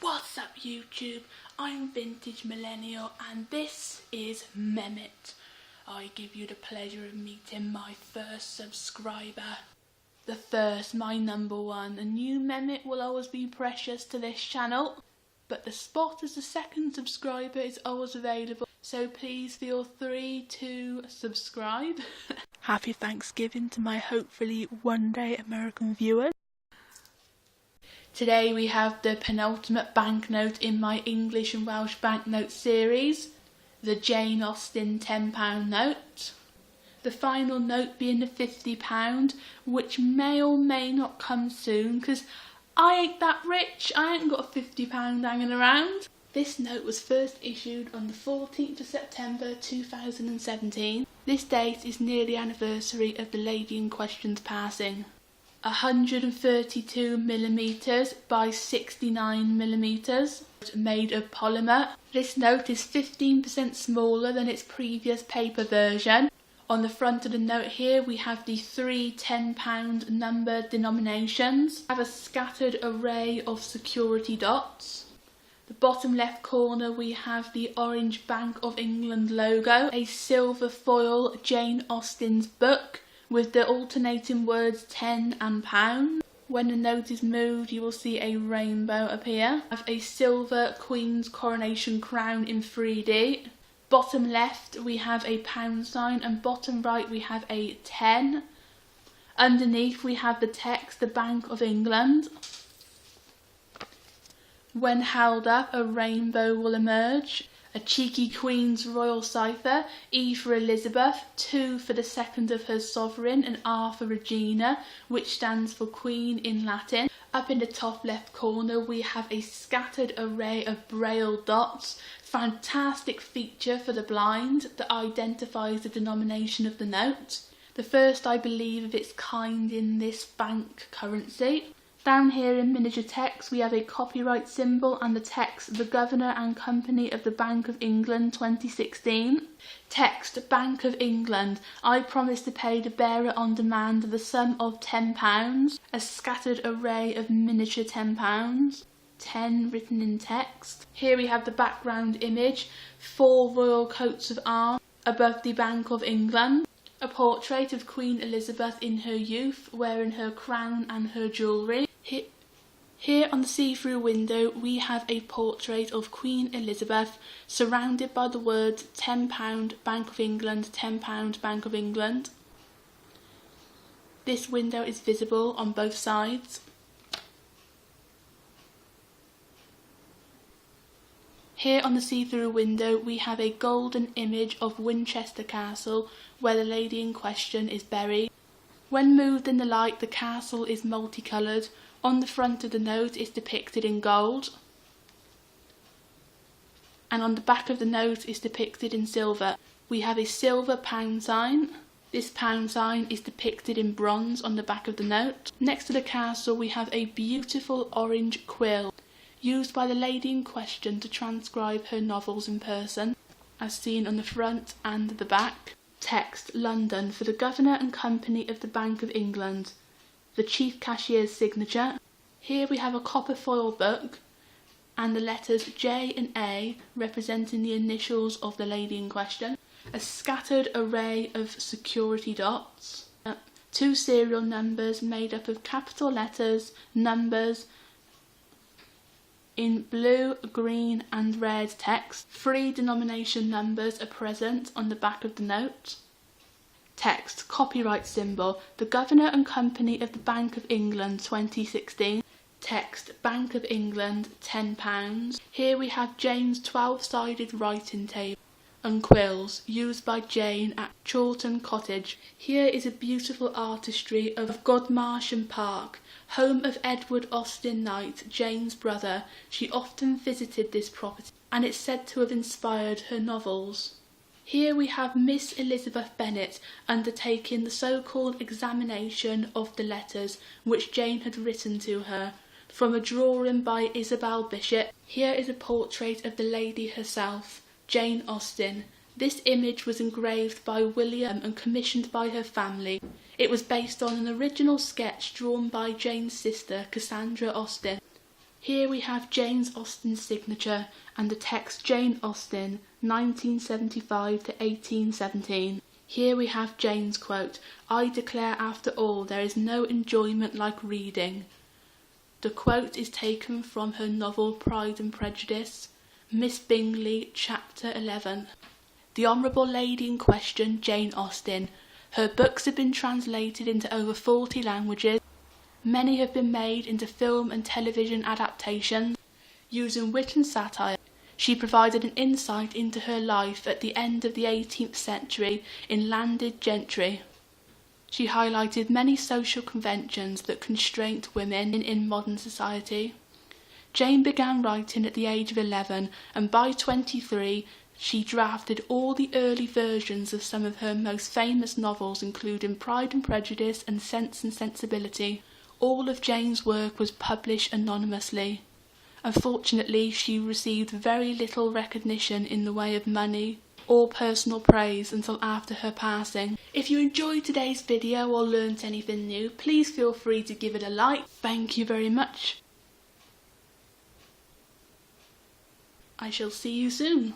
What's up YouTube? I'm VintageMillennial and this is Mehmet. I give you the pleasure of meeting my first subscriber. The first, my number one. A new Mehmet will always be precious to this channel, but the spot as the second subscriber is always available, so please feel free to subscribe. Happy Thanksgiving to my hopefully one day American viewers. Today we have the penultimate banknote in my English and Welsh banknote series, the Jane Austen £10 note. The final note being the £50, which may or may not come soon because I ain't that rich, I ain't got a £50 hanging around. This note was first issued on the 14th of September 2017. This date is near the anniversary of the lady in question's passing. 132mm by 69mm, made of polymer. This note is 15% smaller than its previous paper version. On the front of the note here we have the three £10 number denominations. We have a scattered array of security dots. The bottom left corner we have the orange Bank of England logo, a silver foil Jane Austen's book, with the alternating words 10 and pound. When the note is moved you will see a rainbow appear. We have a silver Queen's coronation crown in 3D. Bottom left we have a pound sign and bottom right we have a 10. Underneath we have the text, the Bank of England. When held up a rainbow will emerge. A cheeky Queen's royal cipher, E for Elizabeth, 2 for the second of her sovereign, and R for Regina, which stands for Queen in Latin. Up in the top left corner we have a scattered array of braille dots, fantastic feature for the blind that identifies the denomination of the note. The first, I believe, of its kind in this bank currency. Down here in miniature text we have a copyright symbol and the text, the Governor and Company of the Bank of England 2016. Text, Bank of England, I promise to pay the bearer on demand the sum of £10. A scattered array of miniature £10. 10 written in text. Here we have the background image, 4 royal coats of arms above the Bank of England. A portrait of Queen Elizabeth in her youth, wearing her crown and her jewellery. Here on the see-through window we have a portrait of Queen Elizabeth surrounded by the words £10 Bank of England, £10 Bank of England. This window is visible on both sides. Here on the see-through window we have a golden image of Winchester Castle where the lady in question is buried. When moved in the light the castle is multicoloured. On the front of the note is depicted in gold, and on the back of the note is depicted in silver. We have a silver pound sign. This pound sign is depicted in bronze on the back of the note. Next to the castle we have a beautiful orange quill, used by the lady in question to transcribe her novels in person, as seen on the front and the back. Text, London, for the Governor and Company of the Bank of England. The Chief Cashier's signature. Here we have a copper foil book and the letters J and A representing the initials of the lady in question. A scattered array of security dots. 2 serial numbers made up of capital letters, numbers in blue, green and red text. 3 denomination numbers are present on the back of the note. Text, copyright symbol, the Governor and Company of the Bank of England 2016. Text, Bank of England, £10. Here we have Jane's 12-sided writing table and quills used by Jane at Chawton Cottage. Here is a beautiful artistry of Godmarsham Park, home of Edward Austen Knight, Jane's brother. She often visited this property and it's said to have inspired her novels. Here we have Miss Elizabeth Bennet undertaking the so-called examination of the letters which Jane had written to her, from a drawing by Isabel Bishop. Here is a portrait of the lady herself, Jane Austen. This image was engraved by William and commissioned by her family. It was based on an original sketch drawn by Jane's sister, Cassandra Austen. Here we have Jane Austen's signature and the text Jane Austen, 1975 to 1817. Here we have Jane's quote, "I declare after all there is no enjoyment like reading." The quote is taken from her novel Pride and Prejudice, Miss Bingley, Chapter 11. The Honourable Lady in question, Jane Austen. Her books have been translated into over 40 languages. Many have been made into film and television adaptations. Using wit and satire, she provided an insight into her life at the end of the 18th century in Landed Gentry. She highlighted many social conventions that constrained women in modern society. Jane began writing at the age of 11, and by 23 she drafted all the early versions of some of her most famous novels, including Pride and Prejudice and Sense and Sensibility. All of Jane's work was published anonymously. Unfortunately, she received very little recognition in the way of money or personal praise until after her passing. If you enjoyed today's video or learnt anything new, please feel free to give it a like. Thank you very much. I shall see you soon.